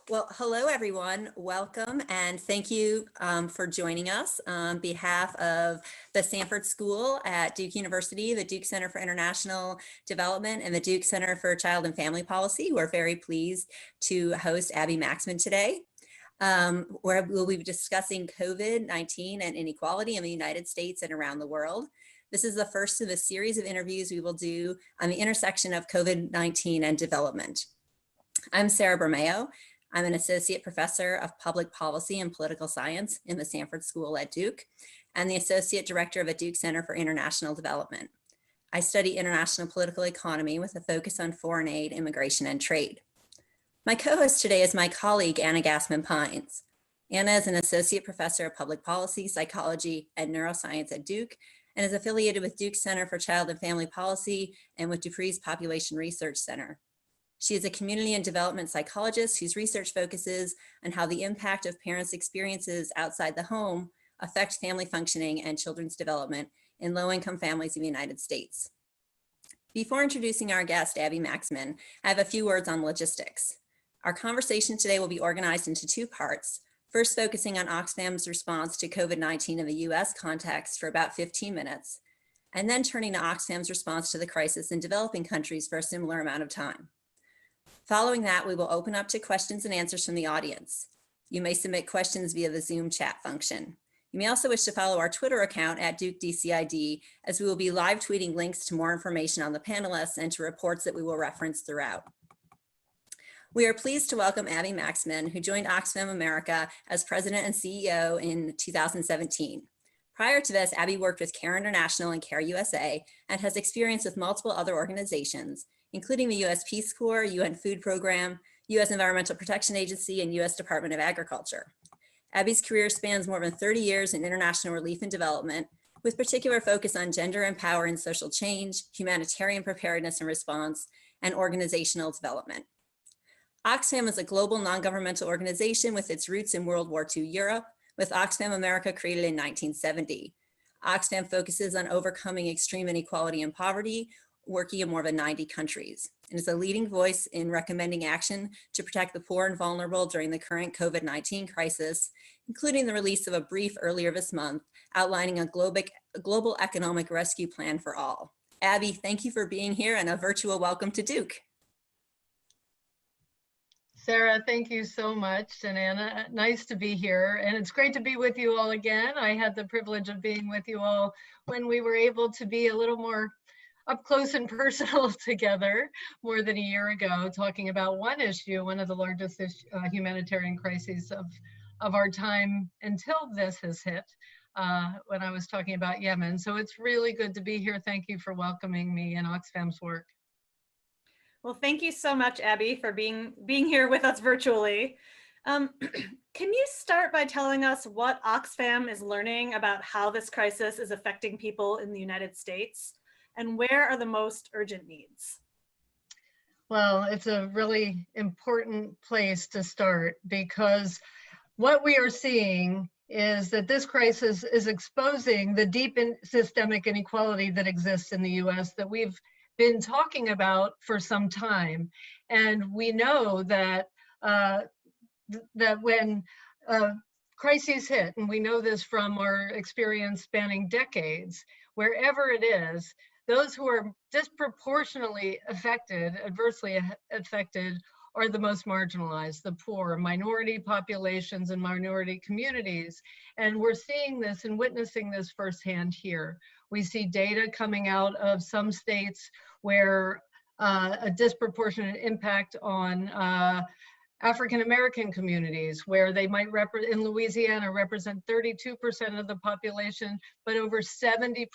Well, hello, everyone. Welcome, and thank you for joining us on behalf of the Sanford School at Duke University, the Duke Center for International Development, and the Duke Center for Child and Family Policy. We're very pleased to host Abby Maxman today, where we'll be discussing COVID-19 and inequality in the United States and around the world. This is the first of a series of interviews we will do on the intersection of COVID-19 and development. I'm Sarah Bermeo. I'm an associate professor of public policy and political science in the Sanford School at Duke, and the associate director of the Duke Center for International Development. I study international political economy with a focus on foreign aid, immigration, and trade. My co-host today is my colleague, Anna Gassman-Pines. Anna is an associate professor of public policy, psychology, and neuroscience at Duke, and is affiliated with Duke Center for Child and Family Policy and with Dupree's Population Research Center. She is a community and development psychologist whose research focuses on how the impact of parents' experiences outside the home affect family functioning and children's development in low-income families in the United States. Before introducing our guest, Abby Maxman, I have a few words on logistics. Our conversation today will be organized into two parts, first focusing on Oxfam's response to COVID-19 in the US context for about 15 minutes, and then turning to Oxfam's response to the crisis in developing countries for a similar amount of time. Following that, we will open up to questions and answers from the audience. You may submit questions via the Zoom chat function. You may also wish to follow our Twitter account at DukeDCID, as we will be live tweeting links to more information on the panelists and to reports that we will reference throughout. We are pleased to welcome Abby Maxman, who joined Oxfam America as president and CEO in 2017. Prior to this, Abby worked with CARE International and CARE USA and has experience with multiple other organizations, including the US Peace Corps, UN Food Program, US Environmental Protection Agency, and US Department of Agriculture. Abby's career spans more than 30 years in international relief and development, with particular focus on gender and power and social change, humanitarian preparedness and response, and organizational development. Oxfam is a global non-governmental organization with its roots in World War II Europe, with Oxfam America created in 1970. Oxfam focuses on overcoming extreme inequality and poverty, working in more than 90 countries, and is a leading voice in recommending action to protect the poor and vulnerable during the current COVID-19 crisis, including the release of a brief earlier this month outlining a global economic rescue plan for all. Abby, thank you for being here, and a virtual welcome to Duke. Sarah, thank you so much. And Anna, nice to be here. And it's great to be with you all again. I had the privilege of being with you all when we were able to be a little more up close and personal together more than a year ago, talking about one issue, one of the largest humanitarian crises of our time until this has hit, when I was talking about Yemen. So it's really good to be here. Thank you for welcoming me in Oxfam's work. Well, thank you so much, Abby, for being here with us virtually. Can you start by telling us what Oxfam is learning about how this crisis is affecting people in the United States, and where are the most urgent needs? Well, it's a really important place to start, because what we are seeing is that this crisis is exposing the deep systemic inequality that exists in the US that we've been talking about for some time. And we know that that when crises hit, and we know this from our experience spanning decades, wherever it is, those who are disproportionately affected, adversely affected, are the most marginalized, the poor, minority populations and minority communities. And we're seeing this and witnessing this firsthand here. We see data coming out of some states where a disproportionate impact on African-American communities, where they might in Louisiana represent 32% of the population, but over 70%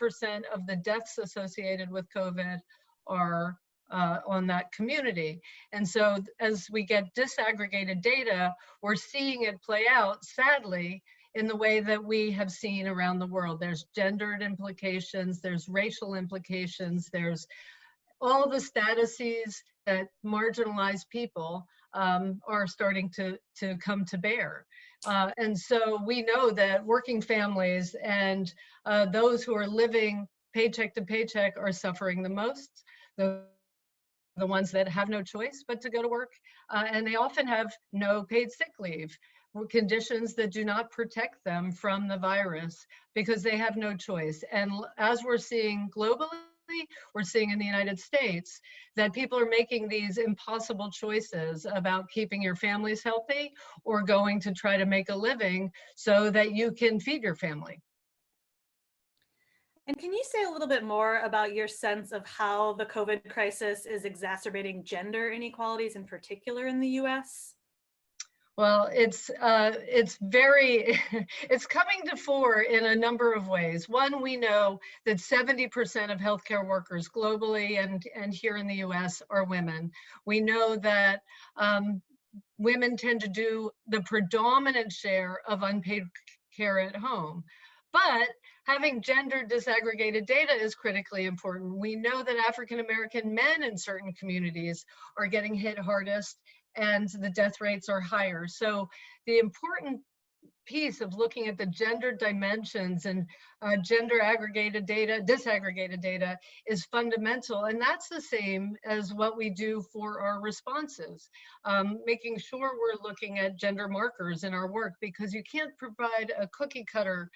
of the deaths associated with COVID are on that community. And so as we get disaggregated data, we're seeing it play out, sadly, in the way that we have seen around the world. There's gendered implications, there's racial implications, there's all the statuses that marginalized people are starting to come to bear. And so we know that working families and those who are living paycheck to paycheck are suffering the most. Those the ones that have no choice but to go to work, and they often have no paid sick leave, conditions that do not protect them from the virus because they have no choice. And as we're seeing globally, we're seeing in the United States that people are making these impossible choices about keeping your families healthy or going to try to make a living so that you can feed your family. And can you say a little bit more about your sense of how the COVID crisis is exacerbating gender inequalities in particular in the US? Well, it's very, it's coming to fore in a number of ways. One, we know that 70% of healthcare workers globally and here in the US are women. We know that women tend to do the predominant share of unpaid care at home. But having gender disaggregated data is critically important. We know that African American men in certain communities are getting hit hardest and the death rates are higher. So the important piece of looking at the gender dimensions and gender aggregated data, disaggregated data is fundamental. And that's the same as what we do for our responses, making sure we're looking at gender markers in our work, because you can't provide a cookie cutter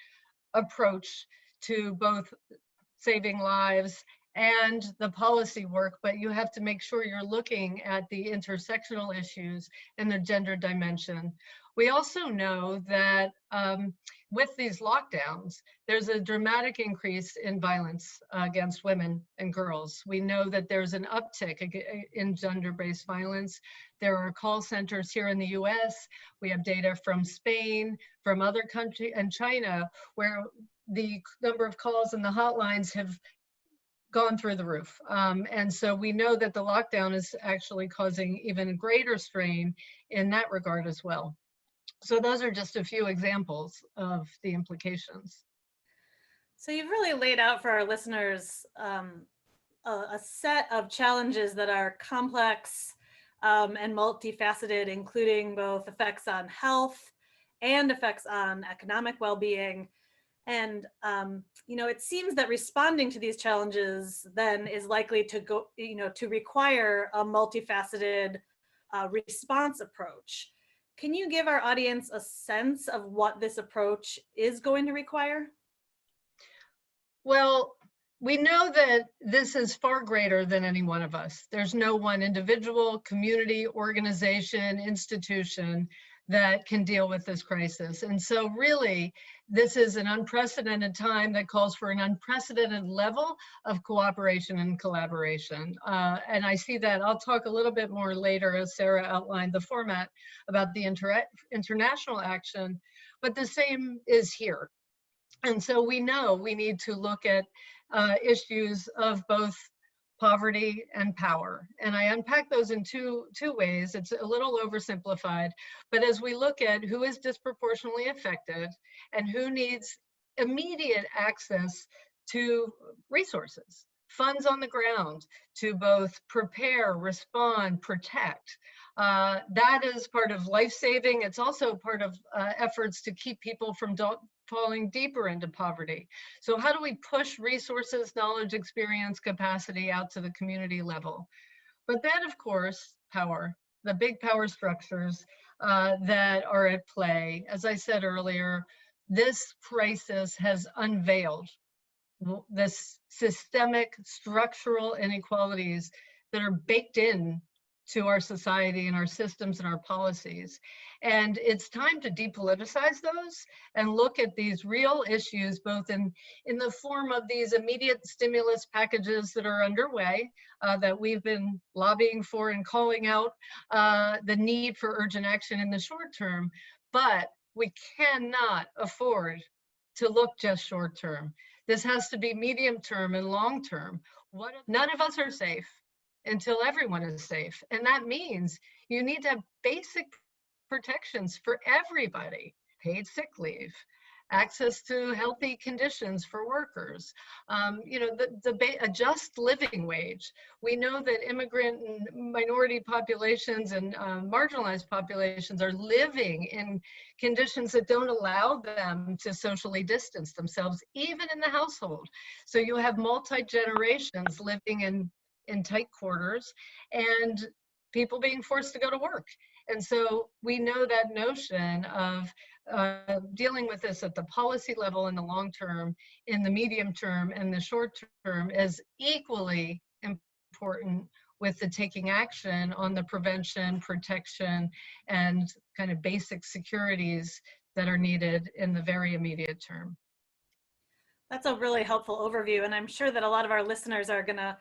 approach to both saving lives and the policy work, but you have to make sure you're looking at the intersectional issues and the gender dimension. We also know that with these lockdowns, there's a dramatic increase in violence against women and girls. We know that there's an uptick in gender-based violence. There are call centers here in the US. We have data from Spain, from other countries, and China, where the number of calls and the hotlines have gone through the roof. And so we know that the lockdown is actually causing even greater strain in that regard as well. So those are just a few examples of the implications. So you've really laid out for our listeners a set of challenges that are complex and multifaceted, including both effects on health and effects on economic well-being. And it seems that responding to these challenges then is likely to go, to require a multifaceted response approach. Can you give our audience a sense of what this approach is going to require? Well, we know that this is far greater than any one of us. There's no one individual, community, organization, institution that can deal with this crisis. And so really, this is an unprecedented time that calls for an unprecedented level of cooperation and collaboration. And I see that. I'll talk a little bit more later as Sarah outlined the format about the international action, but the same is here. And so we know we need to look at issues of both poverty and power. And I unpack those in two ways. It's a little oversimplified, but as we look at who is disproportionately affected and who needs immediate access to resources, funds on the ground to both prepare, respond, protect, that is part of life-saving. It's also part of efforts to keep people from falling deeper into poverty. So how do we push resources, knowledge, experience, capacity out to the community level? But then, of course, power, the big power structures that are at play. As I said earlier, this crisis has unveiled this systemic structural inequalities that are baked in to our society and our systems and our policies. And it's time to depoliticize those and look at these real issues, both in the form of these immediate stimulus packages that are underway, that we've been lobbying for and calling out the need for urgent action in the short term, but we cannot afford to look just short term. This has to be medium term and long term. None of us are safe until everyone is safe. And that means you need to have basic protections for everybody: paid sick leave, access to healthy conditions for workers, a just living wage. We know that immigrant and minority populations and marginalized populations are living in conditions that don't allow them to socially distance themselves, even in the household. So you have multi-generations living in in tight quarters and people being forced to go to work. And so we know that notion of dealing with this at the policy level in the long term, in the medium term, and the short term is equally important with the taking action on the prevention, protection, and kind of basic securities that are needed in the very immediate term. That's a really helpful overview, and I'm sure that a lot of our listeners are going to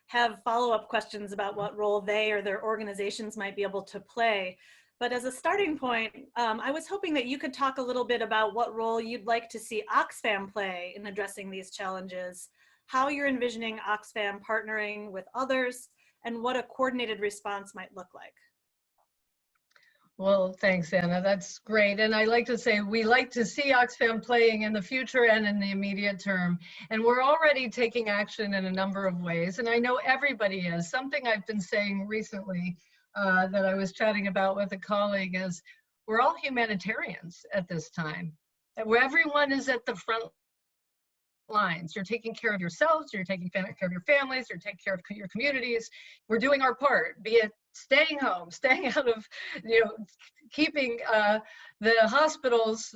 have follow-up questions about what role they or their organizations might be able to play. But as a starting point, I was hoping that you could talk a little bit about what role you'd like to see Oxfam play in addressing these challenges, how you're envisioning Oxfam partnering with others, and what a coordinated response might look like. Well, thanks, Anna. That's great. And I like to say we like to see Oxfam playing in the future and in the immediate term. And we're already taking action in a number of ways. And I know everybody is. Something I've been saying recently that I was chatting about with a colleague is we're all humanitarians at this time. Where everyone is at the front lines. You're taking care of yourselves, you're taking care of your families, you're taking care of your communities. We're doing our part, be it staying home, staying out of, keeping the hospitals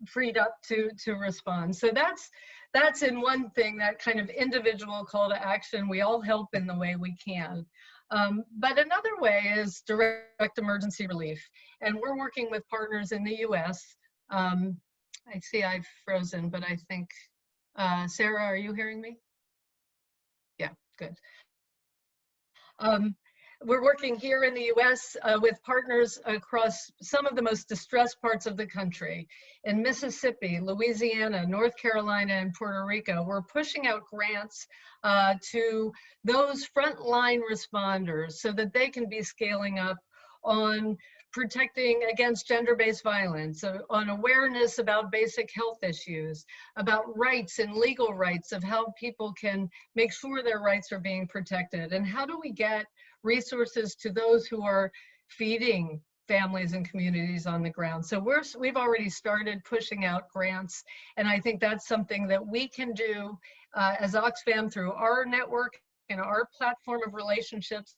freed up to respond. So that's in one thing, that kind of individual call to action. We all help in the way we can. But another way is direct emergency relief. And we're working with partners in the US. I see I've frozen, but I think, Sarah, are you hearing me? Yeah, good. We're working here in the US with partners across some of the most distressed parts of the country. In Mississippi, Louisiana, North Carolina, and Puerto Rico, we're pushing out grants to those frontline responders so that they can be scaling up on protecting against gender-based violence, on awareness about basic health issues, about rights and legal rights of how people can make sure their rights are being protected, and how do we get resources to those who are feeding families and communities on the ground. So we've already started pushing out grants, and I think that's something that we can do as Oxfam through our network and our platform of relationships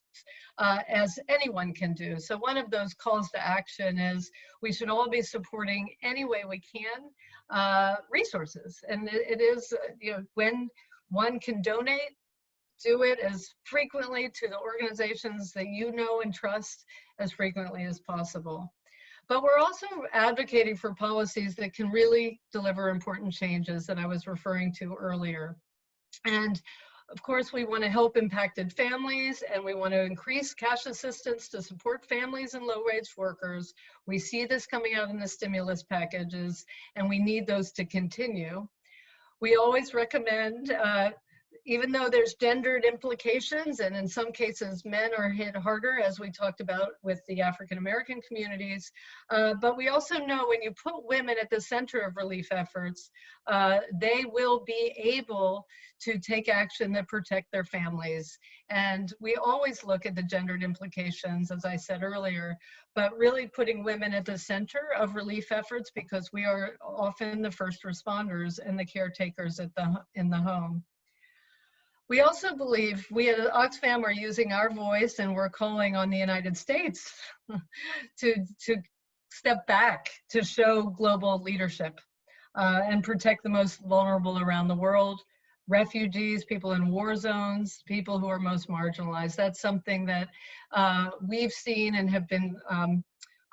as anyone can do. So one of those calls to action is we should all be supporting any way we can resources. And it is, when one can donate, do it as frequently to the organizations that you know and trust as frequently as possible. But we're also advocating for policies that can really deliver important changes that I was referring to earlier. And of course, we want to help impacted families, and we want to increase cash assistance to support families and low-wage workers. We see this coming out in the stimulus packages, and we need those to continue. We always recommend, even though there's gendered implications, and in some cases men are hit harder, as we talked about with the African American communities, but we also know when you put women at the center of relief efforts, they will be able to take action that protect their families. And we always look at the gendered implications, as I said earlier, but really putting women at the center of relief efforts, because we are often the first responders and the caretakers in the home. We also believe we at Oxfam are using our voice, and we're calling on the United States to step back, to show global leadership and protect the most vulnerable around the world, refugees, people in war zones, people who are most marginalized. That's something that we've seen and have been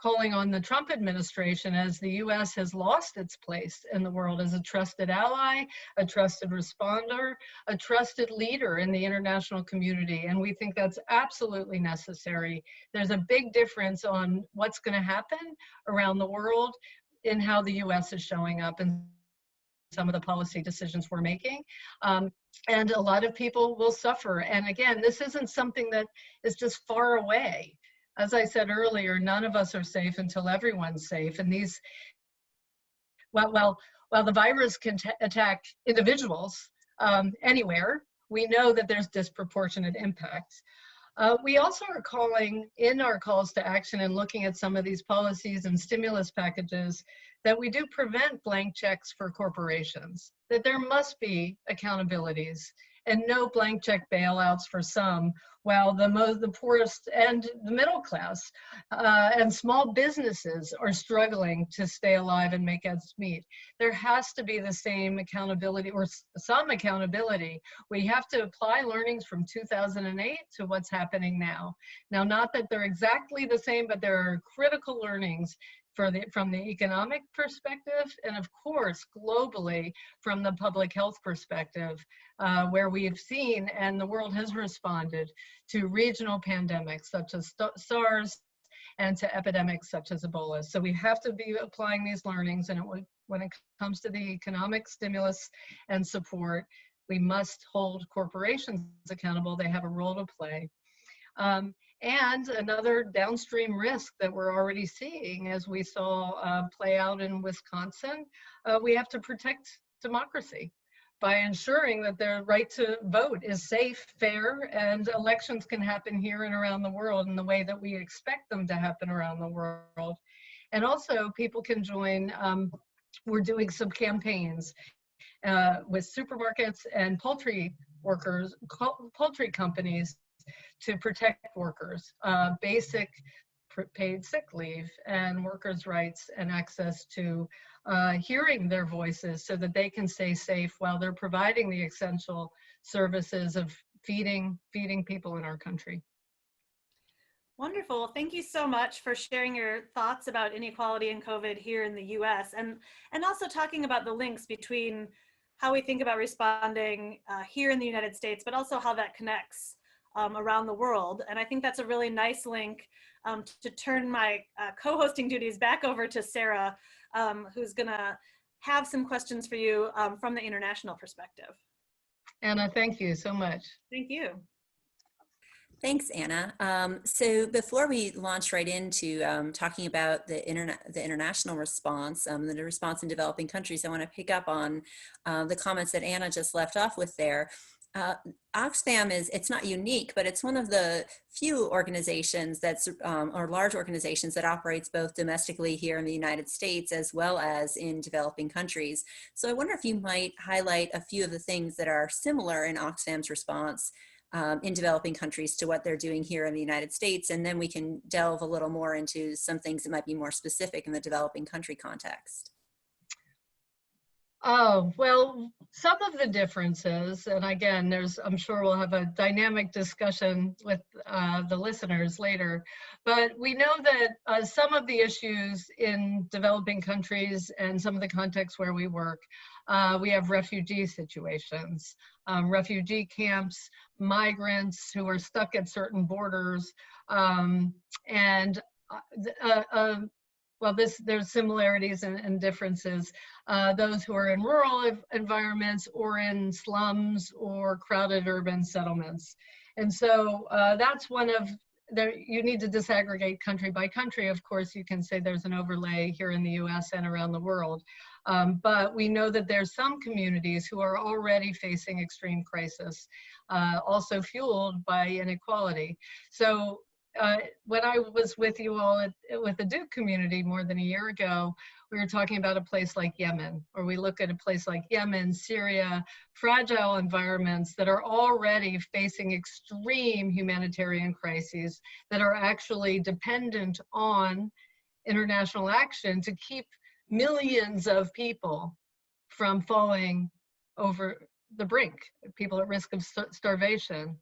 calling on the Trump administration, as the US has lost its place in the world as a trusted ally, a trusted responder, a trusted leader in the international community. And we think that's absolutely necessary. There's a big difference on what's going to happen around the world in how the US is showing up in some of the policy decisions we're making. And a lot of people will suffer. And again, this isn't something that is just far away. As I said earlier, none of us are safe until everyone's safe. And these, while the virus can attack individuals anywhere, we know that there's disproportionate impacts. We also are calling in our calls to action and looking at some of these policies and stimulus packages that we do prevent blank checks for corporations, that there must be accountabilities and no blank check bailouts for some, while the poorest and the middle class and small businesses are struggling to stay alive and make ends meet. There has to be the same accountability, or some accountability. We have to apply learnings from 2008 to what's happening now. Now, not that they're exactly the same, but there are critical learnings from the economic perspective, and of course, globally, from the public health perspective, where we have seen, and the world has responded to regional pandemics such as SARS and to epidemics such as Ebola. So we have to be applying these learnings, and when it comes to the economic stimulus and support, we must hold corporations accountable. They have a role to play. And another downstream risk that we're already seeing, as we saw play out in Wisconsin, we have to protect democracy by ensuring that their right to vote is safe, fair, and elections can happen here and around the world in the way that we expect them to happen around the world. And also people can join, we're doing some campaigns with supermarkets and poultry workers, poultry companies, to protect workers, basic paid sick leave and workers' rights and access to hearing their voices so that they can stay safe while they're providing the essential services of feeding people in our country. Wonderful. Thank you so much for sharing your thoughts about inequality and COVID here in the US, and also talking about the links between how we think about responding here in the United States, but also how that connects around the world. And I think that's a really nice link to turn my co-hosting duties back over to Sarah, who's gonna have some questions for you from the international perspective. Anna, thank you so much. Thank you. Thanks, Anna. So before we launch right into talking about the international response, the response in developing countries, I want to pick up on the comments that Anna just left off with there. Oxfam it's not unique, but it's one of the few organizations or large organizations that operates both domestically here in the United States as well as in developing countries. So I wonder if you might highlight a few of the things that are similar in Oxfam's response in developing countries to what they're doing here in the United States, and then we can delve a little more into some things that might be more specific in the developing country context. Oh, well, some of the differences, and again, I'm sure we'll have a dynamic discussion with the listeners later, but we know that some of the issues in developing countries and some of the contexts where we work, we have refugee situations, refugee camps, migrants who are stuck at certain borders, well, there's similarities and differences. Those who are in rural environments or in slums or crowded urban settlements. And so that's one of, you need to disaggregate country by country. Of course, you can say there's an overlay here in the US and around the world. But we know that there's some communities who are already facing extreme crisis, also fueled by inequality. So when I was with you all with the Duke community more than a year ago, we were talking about a place like Yemen, or we look at a place like Yemen, Syria, fragile environments that are already facing extreme humanitarian crises that are actually dependent on international action to keep millions of people from falling over the brink, people at risk of starvation.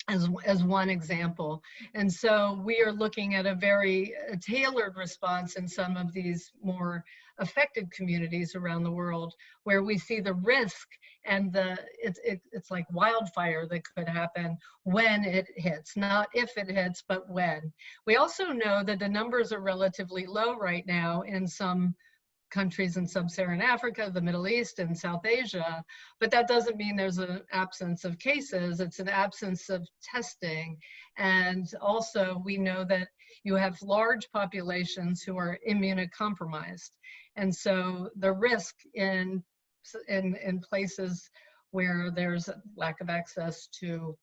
As one example. And so we are looking at a very tailored response in some of these more affected communities around the world, where we see the risk and it's like wildfire that could happen when it hits, not if it hits, but when. We also know that the numbers are relatively low right now in some countries in sub-Saharan Africa, the Middle East, and South Asia, but that doesn't mean there's an absence of cases. It's an absence of testing. And also we know that you have large populations who are immunocompromised. And so the risk in places where there's a lack of access to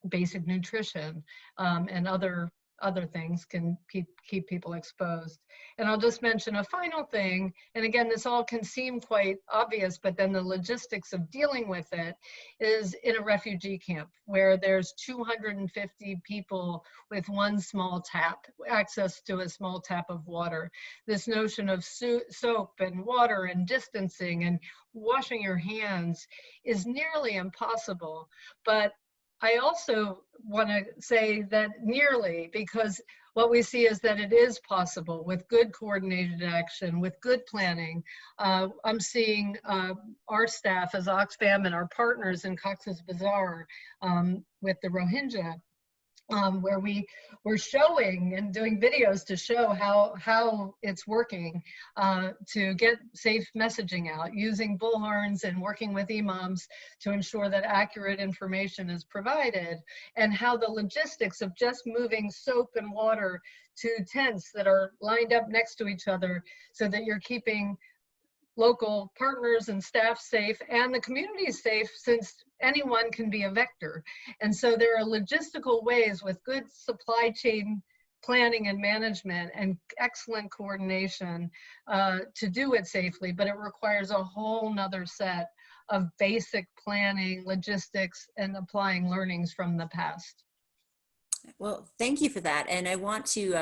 basic nutrition and other other things can keep people exposed. And I'll just mention a final thing, and again, this all can seem quite obvious, but then the logistics of dealing with it is in a refugee camp where there's 250 people with one small tap, access to a small tap of water. This notion of soap and water and distancing and washing your hands is nearly impossible. But I also want to say that nearly, because what we see is that it is possible with good coordinated action, with good planning. I'm seeing our staff as Oxfam and our partners in Cox's Bazar with the Rohingya, where we're showing and doing videos to show how it's working to get safe messaging out, using bullhorns and working with imams to ensure that accurate information is provided, and how the logistics of just moving soap and water to tents that are lined up next to each other so that you're keeping local partners and staff safe and the community safe, since anyone can be a vector. And so there are logistical ways with good supply chain planning and management and excellent coordination to do it safely, but it requires a whole nother set of basic planning, logistics, and applying learnings from the past. Well, thank you for that. And I want to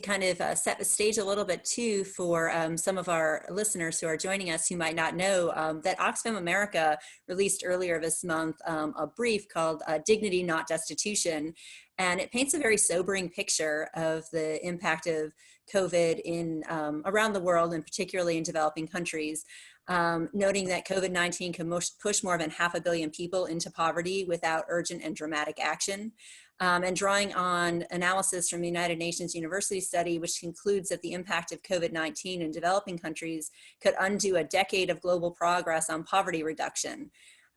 kind of set the stage a little bit too for some of our listeners who are joining us who might not know that Oxfam America released earlier this month a brief called Dignity, Not Destitution. And it paints a very sobering picture of the impact of COVID in around the world, and particularly in developing countries. Noting that COVID-19 can push more than 500 million people into poverty without urgent and dramatic action. And drawing on analysis from the United Nations University Study, which concludes that the impact of COVID-19 in developing countries could undo a decade of global progress on poverty reduction.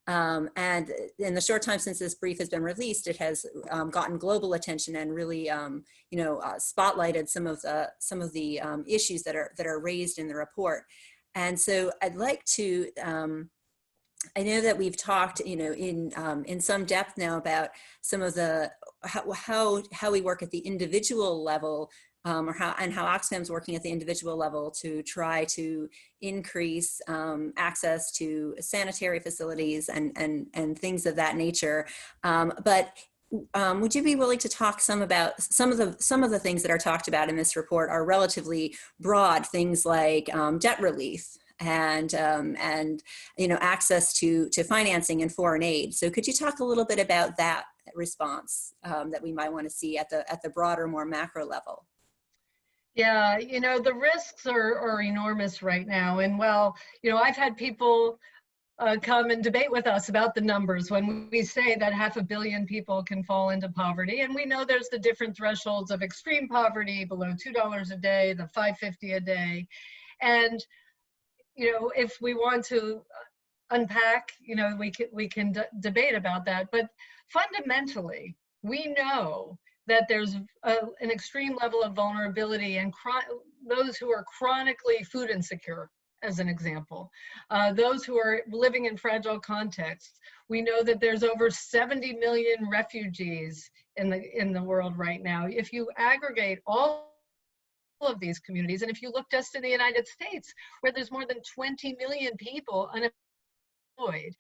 And in the short time since this brief has been released, it has gotten global attention and really, spotlighted some of the issues that are raised in the report. And so I'd like to, I know that we've talked, in some depth now about some of the how we work at the individual level, or how Oxfam's working at the individual level to try to increase access to sanitary facilities and things of that nature. But would you be willing to talk some about some of the things that are talked about in this report are relatively broad, things like debt relief and access to financing and foreign aid. So could you talk a little bit about that response that we might want to see at the broader, more macro level? Yeah, the risks are enormous right now. And I've had people come and debate with us about the numbers when we say that 500 million people can fall into poverty. And we know there's the different thresholds of extreme poverty below $2 a day, the $5.50 a day. And if we want to unpack, we can debate about that. But fundamentally, we know that there's an extreme level of vulnerability and those who are chronically food insecure, as an example, those who are living in fragile contexts. We know that there's over 70 million refugees in the world right now. If you aggregate all of these communities, and if you look just in the United States, where there's more than 20 million people unemployed,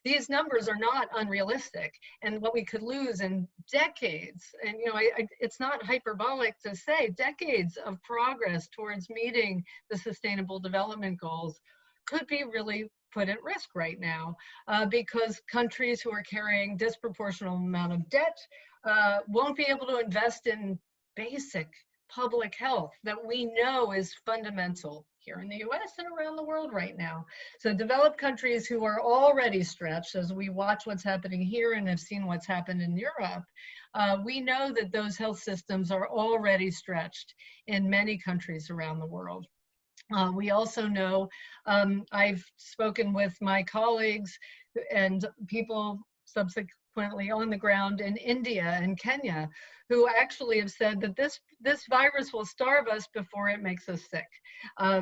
these numbers are not unrealistic, and what we could lose in decades, and it's not hyperbolic to say decades of progress towards meeting the Sustainable Development Goals could be really put at risk right now, because countries who are carrying disproportionate amount of debt won't be able to invest in basic public health that we know is fundamental here in the US and around the world right now. So developed countries who are already stretched, as we watch what's happening here and have seen what's happened in Europe, we know that those health systems are already stretched in many countries around the world. We also know, I've spoken with my colleagues and people subsequent subsequently on the ground in India and Kenya, who actually have said that this virus will starve us before it makes us sick,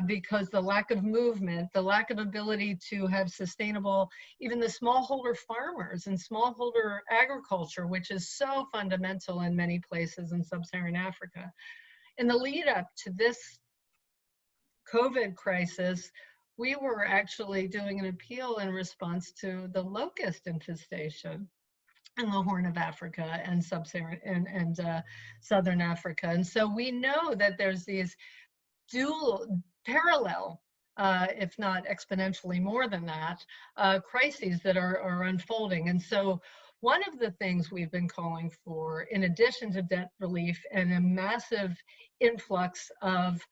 because the lack of movement, the lack of ability to have sustainable, even the smallholder farmers and smallholder agriculture, which is so fundamental in many places in sub-Saharan Africa. In the lead up to this COVID crisis, we were actually doing an appeal in response to the locust infestation in the Horn of Africa and sub-Saharan and Southern Africa. And so we know that there's these parallel, if not exponentially more than that, crises that are unfolding. And so one of the things we've been calling for, in addition to debt relief and a massive influx of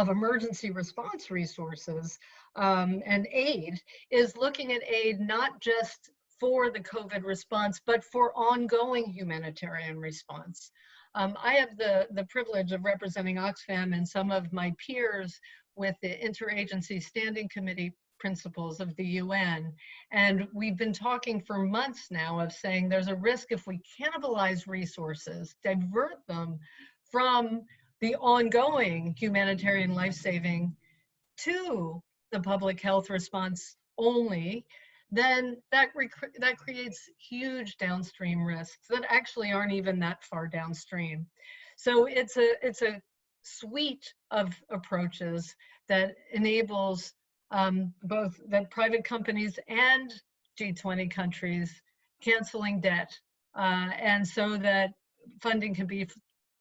emergency response resources and aid, is looking at aid not just for the COVID response, but for ongoing humanitarian response. I have the privilege of representing Oxfam and some of my peers with the Interagency Standing Committee principles of the UN. And we've been talking for months now of saying there's a risk if we cannibalize resources, divert them from the ongoing humanitarian life-saving to the public health response only, then that creates huge downstream risks that actually aren't even that far downstream. So it's a suite of approaches that enables both that private companies and G20 countries canceling debt, and so that funding can be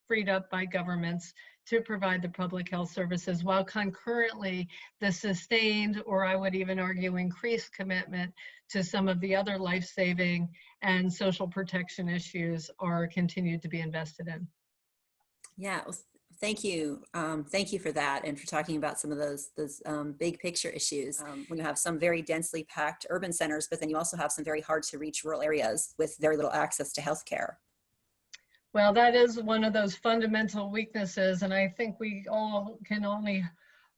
freed up by governments to provide the public health services, while concurrently the sustained, or I would even argue increased, commitment to some of the other life-saving and social protection issues are continued to be invested in. Yeah, well, thank you. Thank you for that, and for talking about some of those big picture issues. When you have some very densely packed urban centers, but then you also have some very hard to reach rural areas with very little access to healthcare. Well, that is one of those fundamental weaknesses, and I think we all can only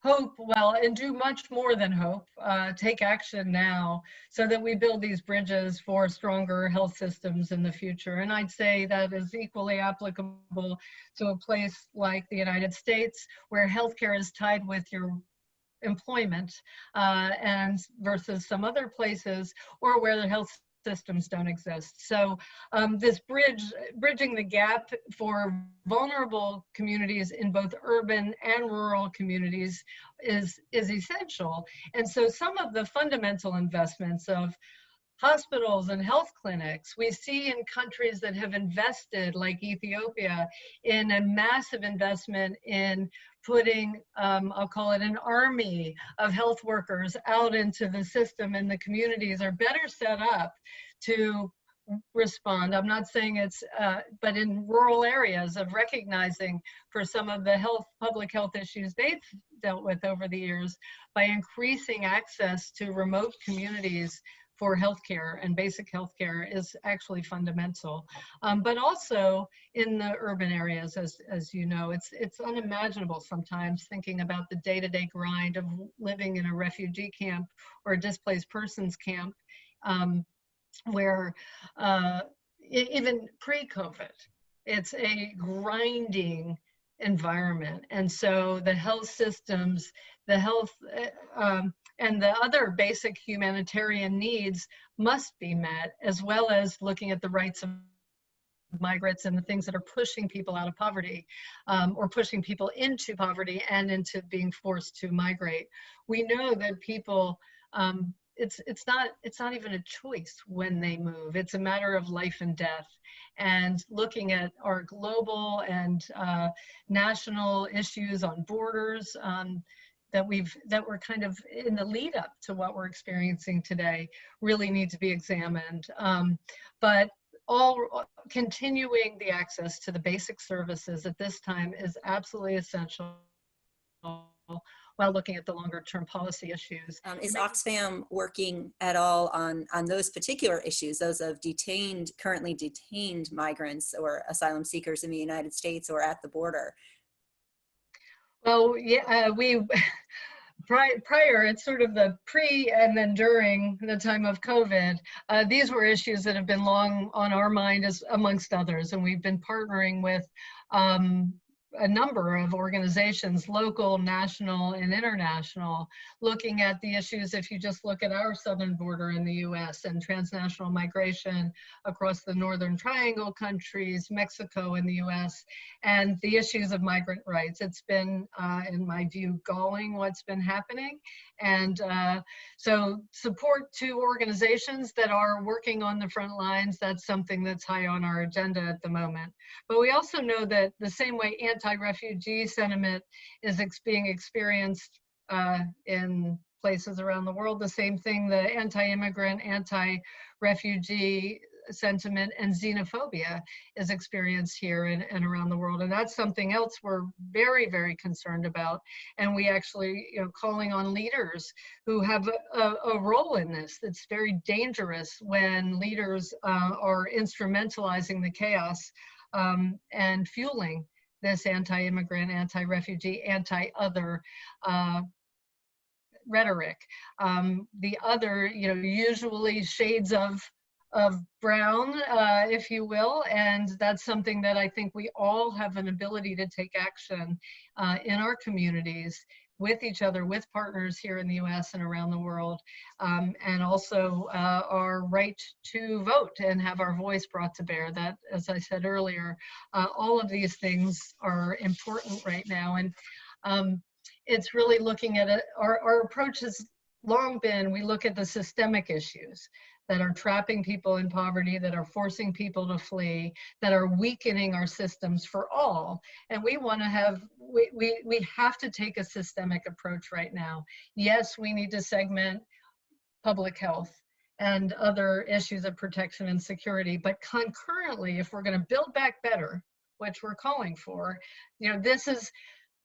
hope, well, and do much more than hope, take action now so that we build these bridges for stronger health systems in the future. And I'd say that is equally applicable to a place like the United States, where healthcare is tied with your employment, and versus some other places, or where the health systems don't exist. So this bridging the gap for vulnerable communities in both urban and rural communities is essential. And so some of the fundamental investments of hospitals and health clinics we see in countries that have invested, like Ethiopia, in a massive investment in putting, I'll call it an army of health workers out into the system, and the communities are better set up to respond. I'm not saying it's, but in rural areas of recognizing for some of the public health issues they've dealt with over the years, by increasing access to remote communities for healthcare and basic healthcare is actually fundamental. But also in the urban areas, as you know, it's unimaginable sometimes thinking about the day-to-day grind of living in a refugee camp or a displaced persons camp, where even pre-COVID, it's a grinding environment. And so the health systems, the health, and the other basic humanitarian needs must be met, as well as looking at the rights of migrants and the things that are pushing people out of poverty, or pushing people into poverty and into being forced to migrate. We know that people, it's not even a choice when they move. It's a matter of life and death. And looking at our global and national issues on borders, that we're kind of in the lead up to what we're experiencing today, really need to be examined. But all continuing the access to the basic services at this time is absolutely essential, while looking at the longer term policy issues. Is Oxfam working at all on those particular issues, those of currently detained migrants or asylum seekers in the United States or at the border? Well, yeah, prior, it's sort of the pre and then during the time of COVID. These were issues that have been long on our mind as amongst others, and we've been partnering with a number of organizations, local, national, and international, looking at the issues. If you just look at our southern border in the US and transnational migration across the Northern Triangle countries, Mexico and the US, and the issues of migrant rights. It's been, in my view, galling what's been happening. And so support to organizations that are working on the front lines, that's something that's high on our agenda at the moment. But we also know that the same way anti-refugee sentiment is being experienced in places around the world, the same thing, the anti-immigrant, anti-refugee sentiment and xenophobia is experienced here and around the world. And that's something else we're very, very concerned about. And we actually, calling on leaders who have a role in this. It's very dangerous when leaders are instrumentalizing the chaos and fueling this anti-immigrant, anti-refugee, anti-other rhetoric. The other, usually shades of brown, if you will, and that's something that I think we all have an ability to take action in our communities with each other, with partners here in the US and around the world, and also our right to vote and have our voice brought to bear. That, as I said earlier, all of these things are important right now. And it's really looking at it, our approach has long been, we look at the systemic issues that are trapping people in poverty, that are forcing people to flee, that are weakening our systems for all. And we want to have, we have to take a systemic approach right now. Yes, we need to segment public health and other issues of protection and security, but concurrently, if we're going to build back better, which we're calling for, this is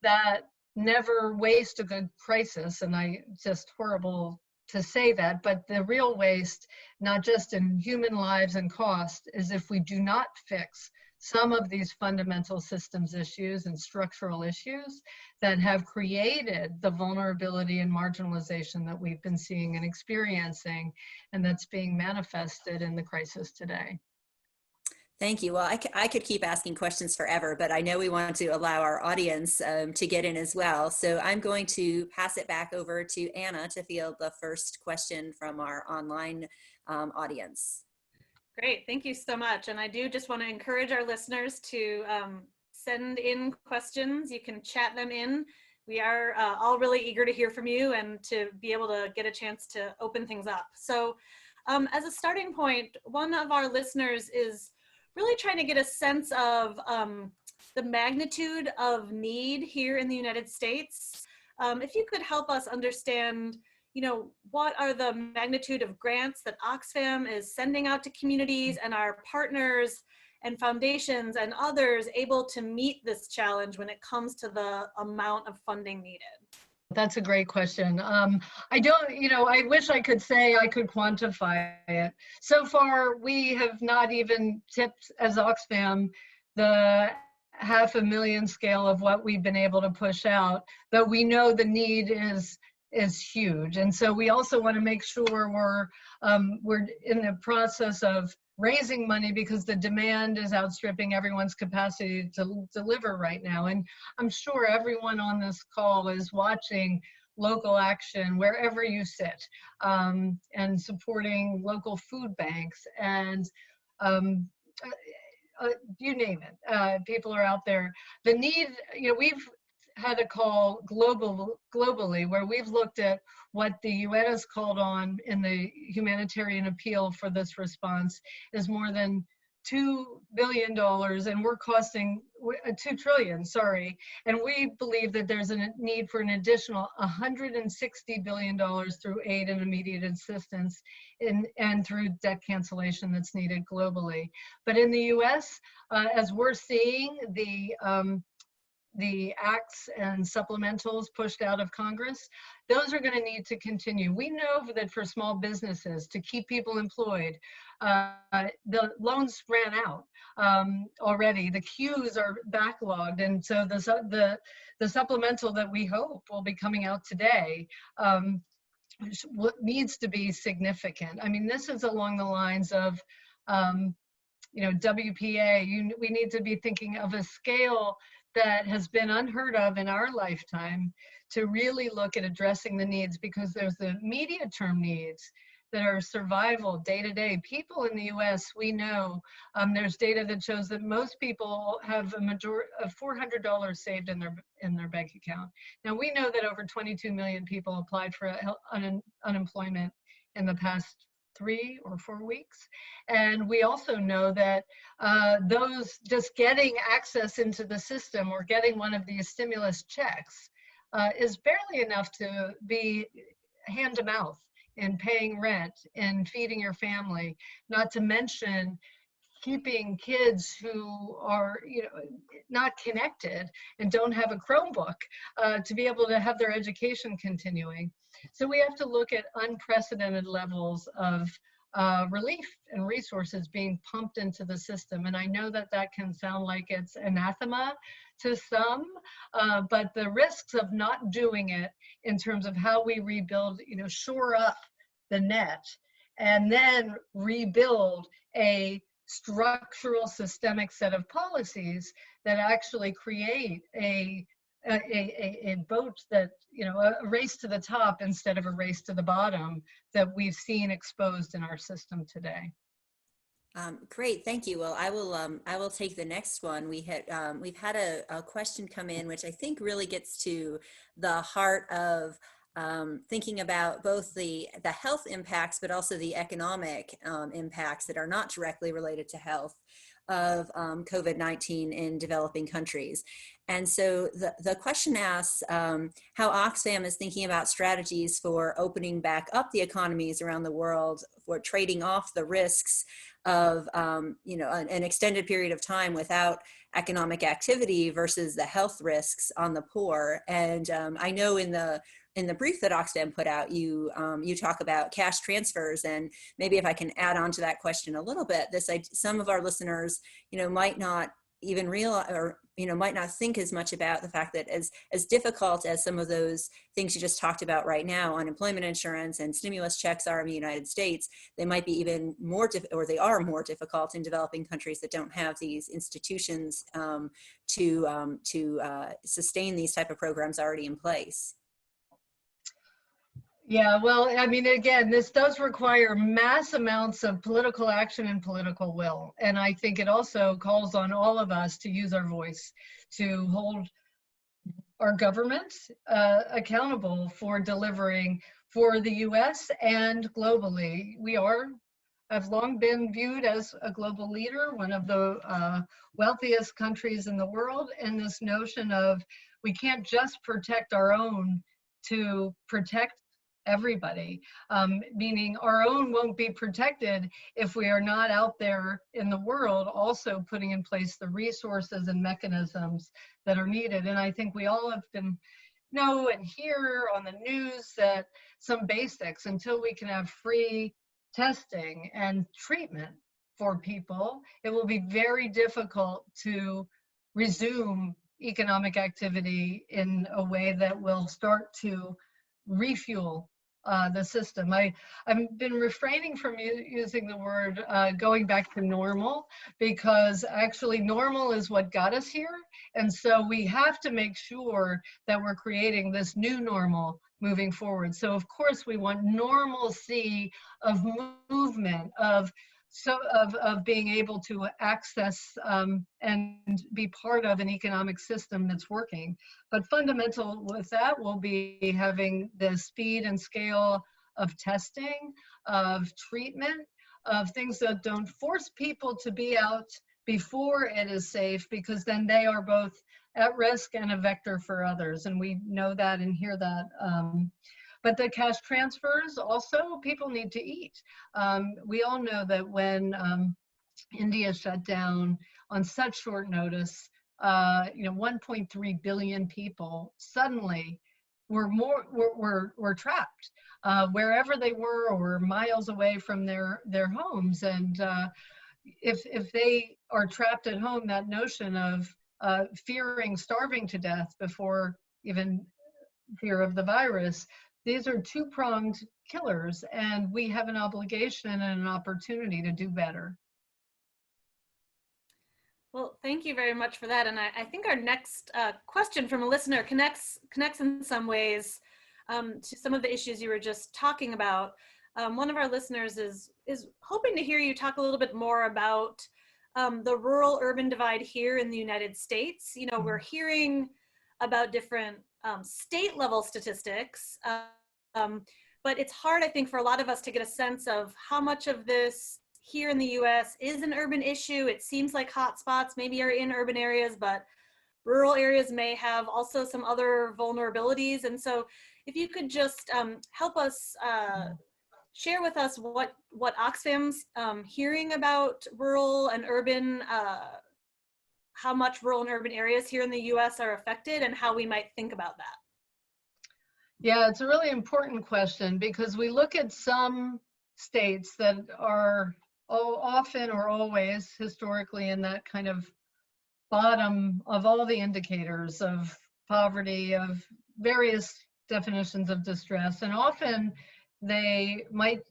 that never waste a good crisis. And just horrible to say that, but the real waste, not just in human lives and cost, is if we do not fix some of these fundamental systems issues and structural issues that have created the vulnerability and marginalization that we've been seeing and experiencing, and that's being manifested in the crisis today. Thank you. Well, I could keep asking questions forever, but I know we want to allow our audience to get in as well. So I'm going to pass it back over to Anna to field the first question from our online audience. Great, thank you so much. And I do just want to encourage our listeners to send in questions. You can chat them in. We are all really eager to hear from you and to be able to get a chance to open things up. So as a starting point, one of our listeners is really trying to get a sense of the magnitude of need here in the United States. If you could help us understand, what are the magnitude of grants that Oxfam is sending out to communities and our partners and foundations and others able to meet this challenge when it comes to the amount of funding needed? That's a great question. I don't, I wish I could say I could quantify it. So far, we have not even tipped as Oxfam the 500,000 scale of what we've been able to push out, but we know the need is huge. And so we also want to make sure we're in the process of raising money because the demand is outstripping everyone's capacity to deliver right now. And I'm sure everyone on this call is watching local action wherever you sit, and supporting local food banks and you name it. People are out there. The need, we've had a call globally where we've looked at what the UN has called on in the humanitarian appeal for this response is more than $2 billion, and we're costing $2 trillion, and we believe that there's a need for an additional $160 billion through aid and immediate assistance and through debt cancellation that's needed globally. But in the US, as we're seeing the acts and supplementals pushed out of Congress, those are going to need to continue. We know that for small businesses to keep people employed, the loans ran out already. The queues are backlogged, and so the supplemental that we hope will be coming out today what needs to be significant. I mean, this is along the lines of WPA. We need to be thinking of a scale that has been unheard of in our lifetime to really look at addressing the needs, because there's the immediate term needs that are survival, day-to-day. People in the US, we know, there's data that shows that most people have a majority of $400 saved in their bank account. Now, we know that over 22 million people applied for unemployment in the past 3 or 4 weeks. And we also know that those just getting access into the system or getting one of these stimulus checks is barely enough to be hand to mouth in paying rent and feeding your family, not to mention keeping kids who are not connected and don't have a Chromebook to be able to have their education continuing. So we have to look at unprecedented levels of relief and resources being pumped into the system. And I know that that can sound like it's anathema to some, but the risks of not doing it in terms of how we rebuild, shore up the net and then rebuild a structural systemic set of policies that actually create a boat that, a race to the top instead of a race to the bottom that we've seen exposed in our system today. Great, thank you. Well, I will take the next one. We've had a question come in, which I think really gets to the heart of thinking about both the health impacts, but also the economic impacts that are not directly related to health of COVID-19 in developing countries. And so the question asks how Oxfam is thinking about strategies for opening back up the economies around the world, for trading off the risks of an extended period of time without economic activity versus the health risks on the poor. And I know in the brief that Oxfam put out, you talk about cash transfers, and maybe if I can add on to that question a little bit, some of our listeners, might not even realize, or might not think as much about the fact that as difficult as some of those things you just talked about right now, unemployment insurance and stimulus checks are in the United States, they might be even more, or they are more difficult in developing countries that don't have these institutions to sustain these type of programs already in place. Yeah, well, I mean, again, this does require mass amounts of political action and political will. And I think it also calls on all of us to use our voice, to hold our government accountable for delivering for the US and globally. We have long been viewed as a global leader, one of the wealthiest countries in the world, and this notion of we can't just protect our own to protect everybody, meaning our own won't be protected if we are not out there in the world also putting in place the resources and mechanisms that are needed. And I think we all have been know and hear on the news that some basics, until we can have free testing and treatment for people, it will be very difficult to resume economic activity in a way that will start to refuel the system. I've been refraining from using the word going back to normal, because actually normal is what got us here. And so we have to make sure that we're creating this new normal moving forward. So of course we want normalcy of movement, of being able to access and be part of an economic system that's working. But fundamental with that will be having the speed and scale of testing, of treatment, of things that don't force people to be out before it is safe, because then they are both at risk and a vector for others. And we know that and hear that. But the cash transfers, also, people need to eat. We all know that when India shut down on such short notice, 1.3 billion people suddenly were trapped wherever they were miles away from their homes. And if they are trapped at home, that notion of fearing starving to death before even fear of the virus, these are two-pronged killers, and we have an obligation and an opportunity to do better. Well, thank you very much for that. And I think our next question from a listener connects in some ways to some of the issues you were just talking about. One of our listeners is hoping to hear you talk a little bit more about the rural-urban divide here in the United States. You know, we're hearing about different state-level statistics, but it's hard, I think, for a lot of us to get a sense of how much of this here in the US is an urban issue. It seems like hotspots maybe are in urban areas, but rural areas may have also some other vulnerabilities. And so if you could just help us share with us what Oxfam's hearing about rural and urban, how much rural and urban areas here in the US are affected and how we might think about that. Yeah, it's a really important question, because we look at some states that are often or always historically in that kind of bottom of all the indicators of poverty, of various definitions of distress. And often they might,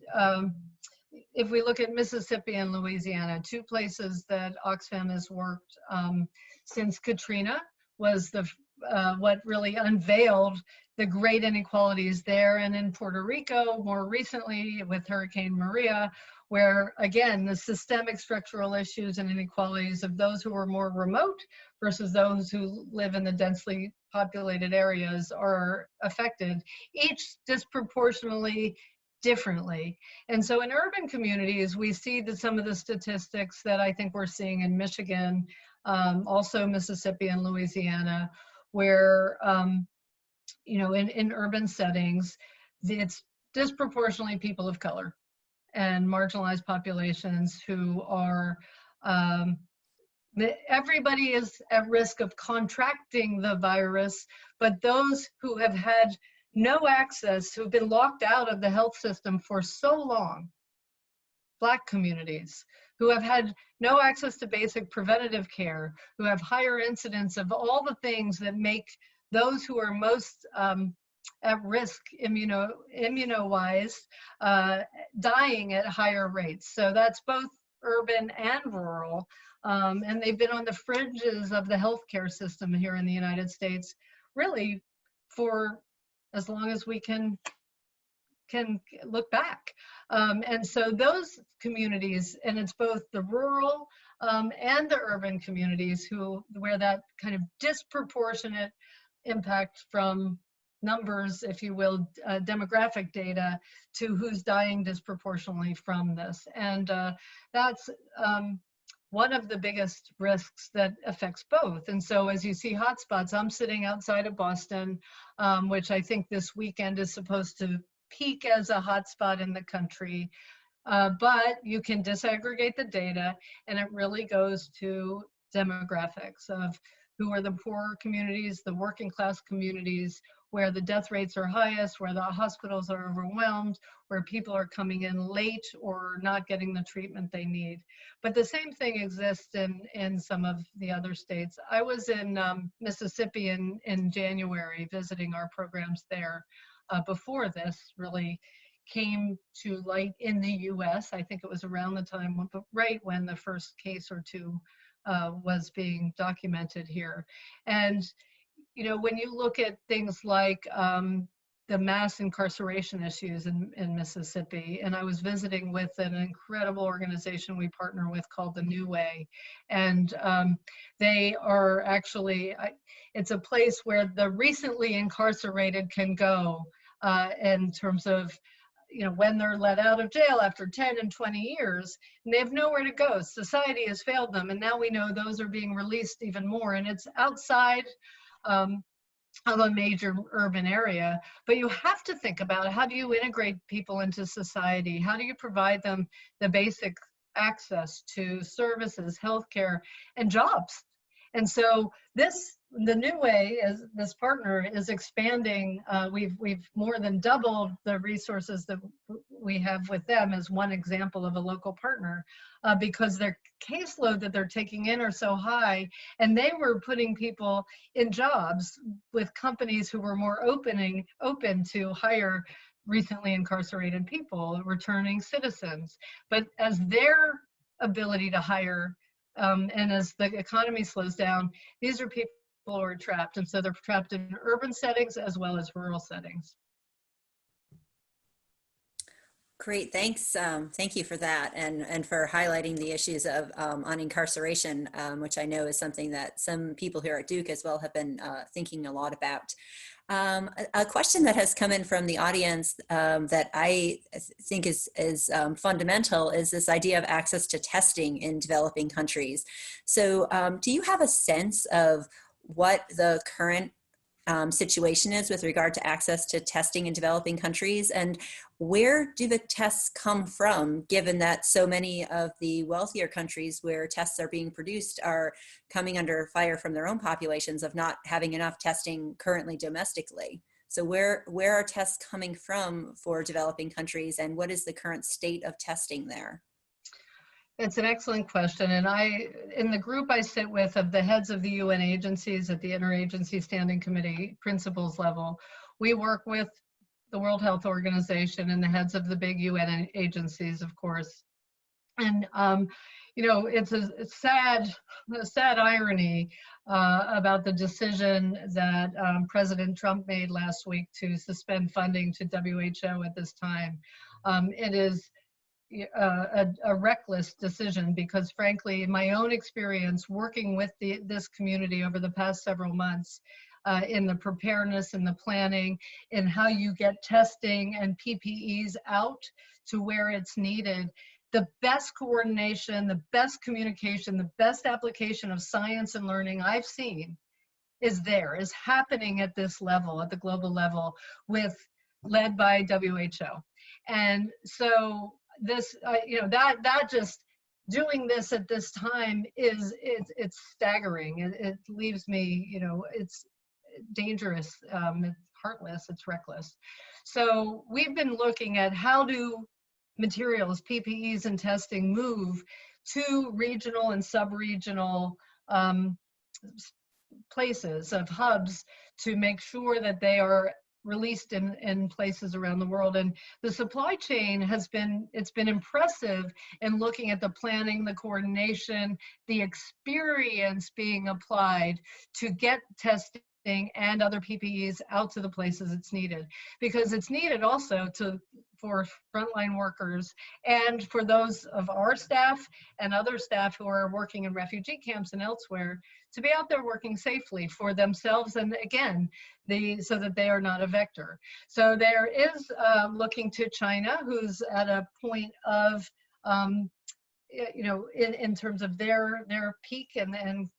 if we look at Mississippi and Louisiana, two places that Oxfam has worked since Katrina, was what really unveiled the great inequalities there, and in Puerto Rico more recently with Hurricane Maria, where again the systemic structural issues and inequalities of those who are more remote versus those who live in the densely populated areas are affected, each disproportionately differently. And so in urban communities, we see that some of the statistics that I think we're seeing in Michigan, also Mississippi and Louisiana, where in urban settings, it's disproportionately people of color and marginalized populations who are, everybody is at risk of contracting the virus, but those who have had no access, who've been locked out of the health system for so long, Black communities, who have had no access to basic preventative care, who have higher incidence of all the things that make those who are most at risk immuno-wise, dying at higher rates. So that's both urban and rural. And they've been on the fringes of the healthcare system here in the United States, really for as long as we can look back. And so those communities, and it's both the rural and the urban communities where that kind of disproportionate impact from numbers, if you will, demographic data to who's dying disproportionately from this. And that's one of the biggest risks that affects both. And so as you see hotspots, I'm sitting outside of Boston, which I think this weekend is supposed to peak as a hotspot in the country. But you can disaggregate the data, and it really goes to demographics of who are the poorer communities, the working class communities, where the death rates are highest, where the hospitals are overwhelmed, where people are coming in late or not getting the treatment they need. But the same thing exists in some of the other states. I was in Mississippi in January visiting our programs there before this really came to light in the US. I think it was around the time, right when the first case or two was being documented here. And when you look at things like the mass incarceration issues in Mississippi, and I was visiting with an incredible organization we partner with called The New Way, and they are actually, it's a place where the recently incarcerated can go in terms of when they're let out of jail after 10 and 20 years, and they have nowhere to go. Society has failed them, and now we know those are being released even more, and it's outside of a major urban area. But you have to think about, how do you integrate people into society? How do you provide them the basic access to services, healthcare, and jobs? And so the new way is this partner is expanding. We've more than doubled the resources that we have with them as one example of a local partner, because their caseload that they're taking in are so high, and they were putting people in jobs with companies who were more open to hire recently incarcerated people, returning citizens. But as their ability to hire and as the economy slows down, these are people who are trapped. And so they're trapped in urban settings as well as rural settings. Great, thanks. Thank you for that, and for highlighting the issues of on incarceration, which I know is something that some people here at Duke as well have been thinking a lot about. A question that has come in from the audience that I think is fundamental is this idea of access to testing in developing countries. So do you have a sense of what the current situation is with regard to access to testing in developing countries, and where do the tests come from, given that so many of the wealthier countries where tests are being produced are coming under fire from their own populations of not having enough testing currently domestically? So where are tests coming from for developing countries, and what is the current state of testing there? It's an excellent question. And in the group I sit with of the heads of the UN agencies at the Interagency Standing Committee principals level, we work with the World Health Organization and the heads of the big UN agencies, of course. And, it's a sad irony about the decision that President Trump made last week to suspend funding to WHO at this time. It is a reckless decision, because frankly, in my own experience working with this community over the past several months, in the preparedness and the planning and how you get testing and PPEs out to where it's needed, the best coordination, the best communication, the best application of science and learning I've seen is happening at this level, at the global level, led by WHO. And so this, that just doing this at this time it's staggering. It leaves me, it's dangerous, it's heartless, it's reckless. So we've been looking at how do materials, PPEs, and testing move to regional and sub-regional places of hubs to make sure that they are released in places around the world. And the supply chain it's been impressive in looking at the planning, the coordination, the experience being applied to get testing and other PPEs out to the places it's needed, because it's needed also for frontline workers and for those of our staff and other staff who are working in refugee camps and elsewhere to be out there working safely for themselves, and again, so that they are not a vector. So there is looking to China, who's at a point of in terms of their peak and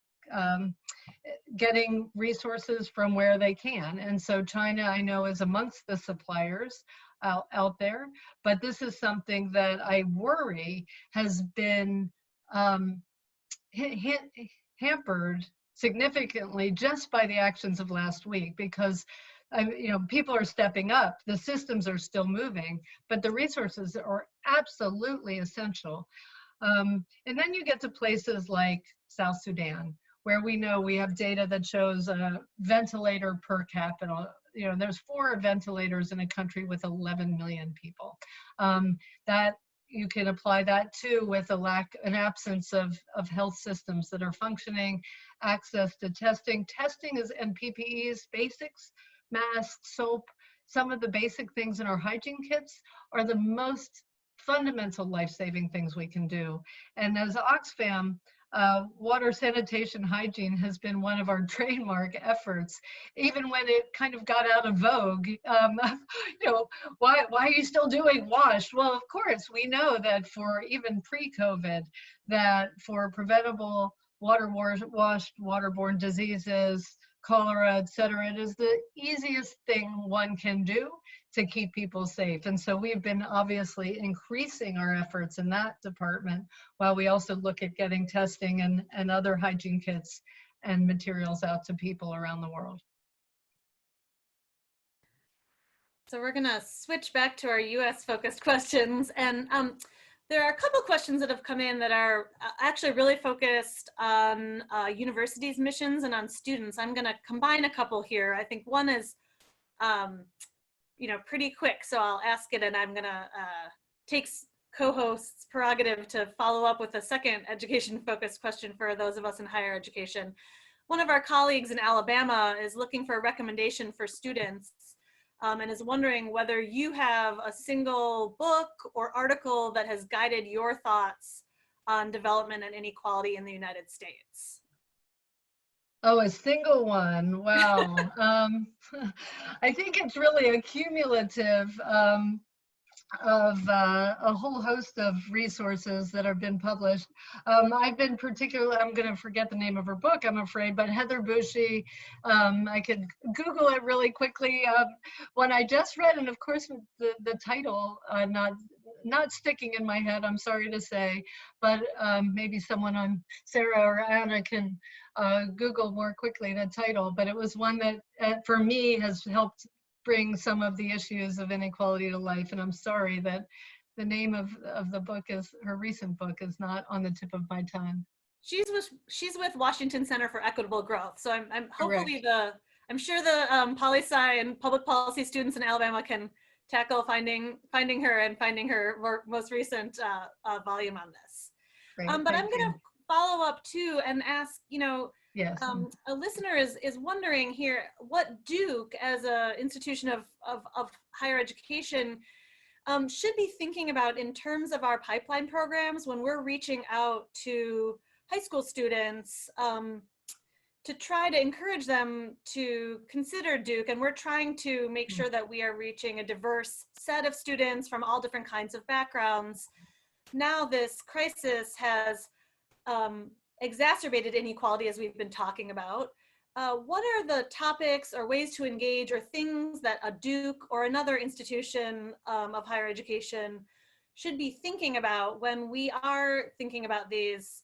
getting resources from where they can. And so China, I know, is amongst the suppliers out there, but this is something that I worry has been hampered significantly just by the actions of last week, because people are stepping up, the systems are still moving, but the resources are absolutely essential. And then you get to places like South Sudan, where we know we have data that shows a ventilator per capita. There's 4 ventilators in a country with 11 million people. That you can apply that to with an absence of health systems that are functioning, access to testing. Testing and PPEs, basics, masks, soap, some of the basic things in our hygiene kits are the most fundamental life-saving things we can do. And as Oxfam, water, sanitation, hygiene has been one of our trademark efforts, even when it kind of got out of vogue. Why are you still doing WASH? Well, of course, we know that for even pre-COVID, that for preventable waterborne diseases, cholera, et cetera, it is the easiest thing one can do to keep people safe. And so we've been obviously increasing our efforts in that department, while we also look at getting testing and other hygiene kits and materials out to people around the world. So we're gonna switch back to our US focused questions. And there are a couple questions that have come in that are actually really focused on universities' missions and on students. I'm gonna combine a couple here. I think one is, pretty quick, so I'll ask it and I'm gonna take co-host's prerogative to follow up with a second education focused question for those of us in higher education. One of our colleagues in Alabama is looking for a recommendation for students and is wondering whether you have a single book or article that has guided your thoughts on development and inequality in the United States. Oh, a single one. Wow. I think it's really a cumulative of a whole host of resources that have been published. I've been particularly, I'm going to forget the name of her book, I'm afraid, but Heather Bushy, I could Google it really quickly. One I just read, and of course the title not sticking in my head, I'm sorry to say, but maybe someone on Sarah or Anna can Google more quickly the title, but it was one that for me has helped bring some of the issues of inequality to life. And I'm sorry that the name of the book is, her recent book is not on the tip of my tongue. She's with Washington Center for Equitable Growth. So I'm hopefully I'm sure the poli-sci and public policy students in Alabama can tackle finding her and finding her most recent volume on this. Great, but I'm going to follow up too and ask, yes. A listener is wondering here what Duke as an institution of higher education should be thinking about in terms of our pipeline programs when we're reaching out to high school students to try to encourage them to consider Duke. And we're trying to make sure that we are reaching a diverse set of students from all different kinds of backgrounds. Now this crisis has exacerbated inequality, as we've been talking about. What are the topics or ways to engage or things that a Duke or another institution of higher education should be thinking about when we are thinking about these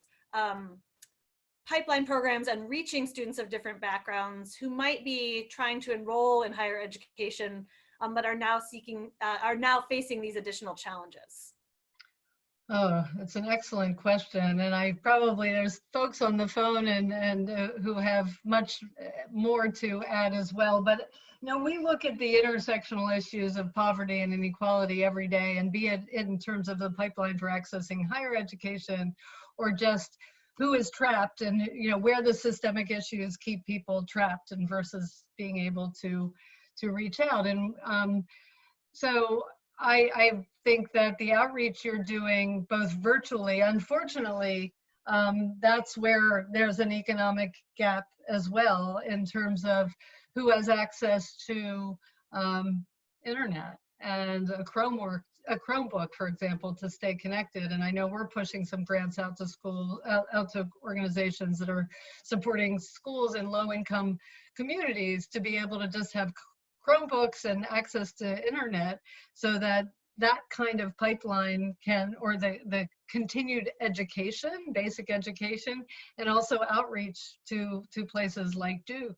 pipeline programs and reaching students of different backgrounds who might be trying to enroll in higher education but are now facing these additional challenges? Oh, it's an excellent question. And there's folks on the phone and who have much more to add as well. But, we look at the intersectional issues of poverty and inequality every day, and be it in terms of the pipeline for accessing higher education or just who is trapped and, where the systemic issues keep people trapped and versus being able to reach out. And so I think that the outreach you're doing both virtually, unfortunately, that's where there's an economic gap as well in terms of who has access to internet and a Chromebook, for example, to stay connected. And I know we're pushing some grants out to organizations that are supporting schools in low-income communities to be able to just have Chromebooks and access to internet, so that kind of pipeline or the continued education, basic education, and also outreach to places like Duke.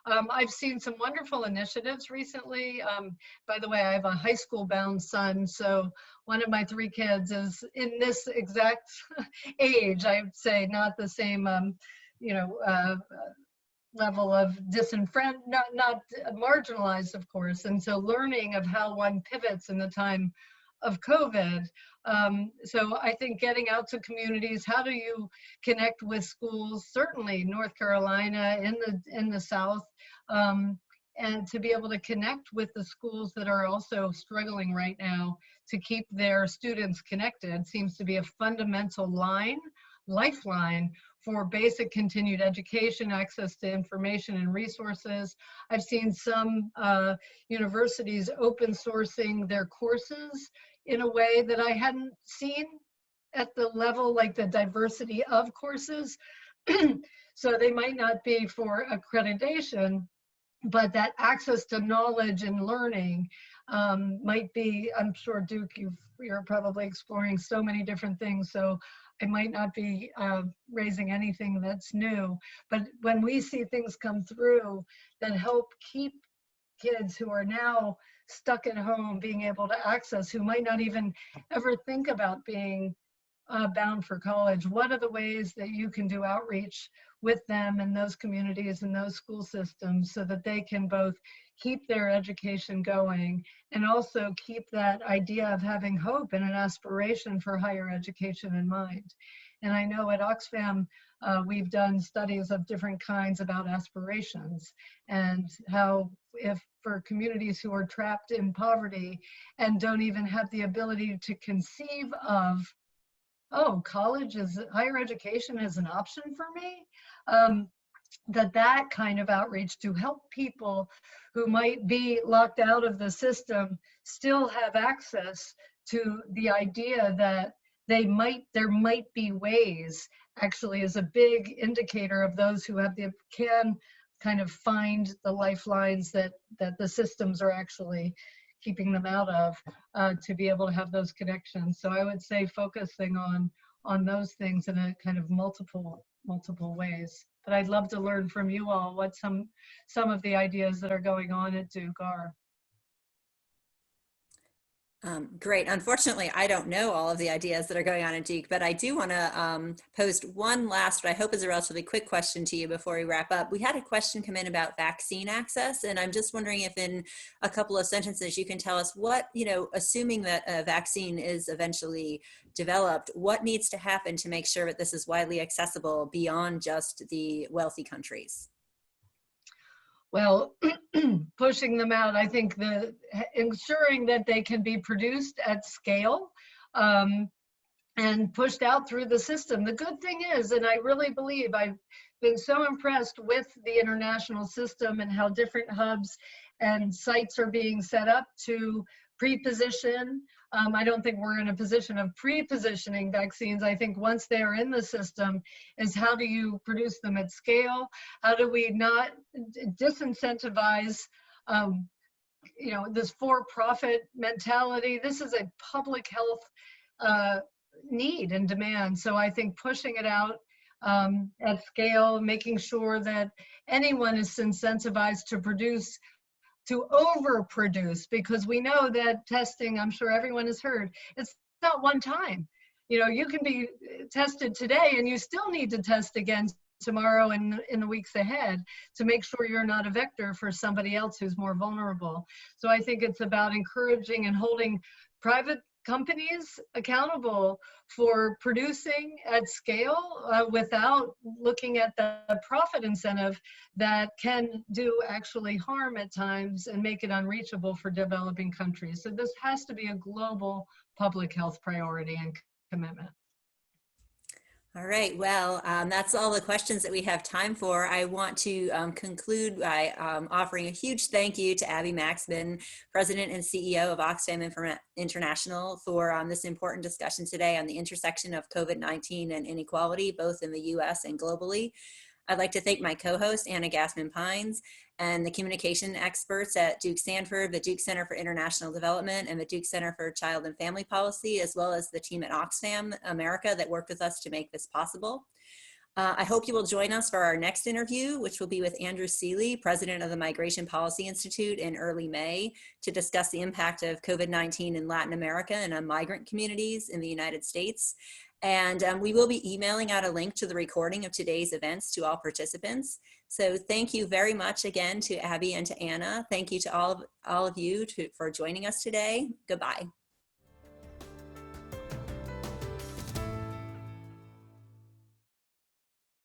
I've seen some wonderful initiatives recently. By the way, I have a high school bound son, so one of my 3 kids is in this exact age, I would say, not the same, level of not marginalized, of course. And so learning of how one pivots in the time of COVID. So I think getting out to communities, how do you connect with schools, certainly North Carolina, in the South, and to be able to connect with the schools that are also struggling right now to keep their students connected seems to be a fundamental lifeline for basic continued education, access to information and resources. I've seen some universities open sourcing their courses in a way that I hadn't seen at the level, like the diversity of courses. So they might not be for accreditation, but that access to knowledge and learning might be, I'm sure, Duke, you're probably exploring so many different things. So I might not be raising anything that's new, but when we see things come through that help keep kids who are now stuck at home being able to access, who might not even ever think about being bound for college, what are the ways that you can do outreach with them in those communities and those school systems so that they can both keep their education going and also keep that idea of having hope and an aspiration for higher education in mind. And I know at Oxfam, we've done studies of different kinds about aspirations and how if for communities who are trapped in poverty and don't even have the ability to conceive of, oh, higher education is an option for me, that kind of outreach to help people who might be locked out of the system still have access to the idea that there might be ways, actually is a big indicator of those who can kind of find the lifelines that the systems are actually keeping them out of, to be able to have those connections. So I would say focusing on those things in a kind of multiple ways. But I'd love to learn from you all what some of the ideas that are going on at Duke are. Great. Unfortunately, I don't know all of the ideas that are going on at Duke, but I do want to post one last, what I hope is a relatively quick question to you before we wrap up. We had a question come in about vaccine access, and I'm just wondering if in a couple of sentences you can tell us what, assuming that a vaccine is eventually developed, what needs to happen to make sure that this is widely accessible beyond just the wealthy countries? Well, pushing them out, I think ensuring that they can be produced at scale and pushed out through the system. The good thing is, and I really believe I've been so impressed with the international system and how different hubs and sites are being set up to pre-position. I don't think we're in a position of pre-positioning vaccines. I think once they are in the system is how do you produce them at scale? How do we not disincentivize this for-profit mentality? This is a public health need and demand. So I think pushing it out at scale, making sure that anyone is incentivized to overproduce, because we know that testing, I'm sure everyone has heard, it's not one time. You can be tested today and you still need to test again tomorrow and in the weeks ahead to make sure you're not a vector for somebody else who's more vulnerable. So I think it's about encouraging and holding private companies accountable for producing at scale without looking at the profit incentive that can do actually harm at times and make it unreachable for developing countries. So this has to be a global public health priority and commitment. All right, well, that's all the questions that we have time for. I want to conclude by offering a huge thank you to Abby Maxman, President and CEO of Oxfam International, for this important discussion today on the intersection of COVID-19 and inequality, both in the US and globally. I'd like to thank my co-host, Anna Gassman-Pines, and the communication experts at Duke Sanford, the Duke Center for International Development, and the Duke Center for Child and Family Policy, as well as the team at Oxfam America that worked with us to make this possible. I hope you will join us for our next interview, which will be with Andrew Seeley, President of the Migration Policy Institute, in early May, to discuss the impact of COVID-19 in Latin America and on migrant communities in the United States. And we will be emailing out a link to the recording of today's events to all participants. So thank you very much again to Abby and to Anna. Thank you to all of you for joining us today. Goodbye.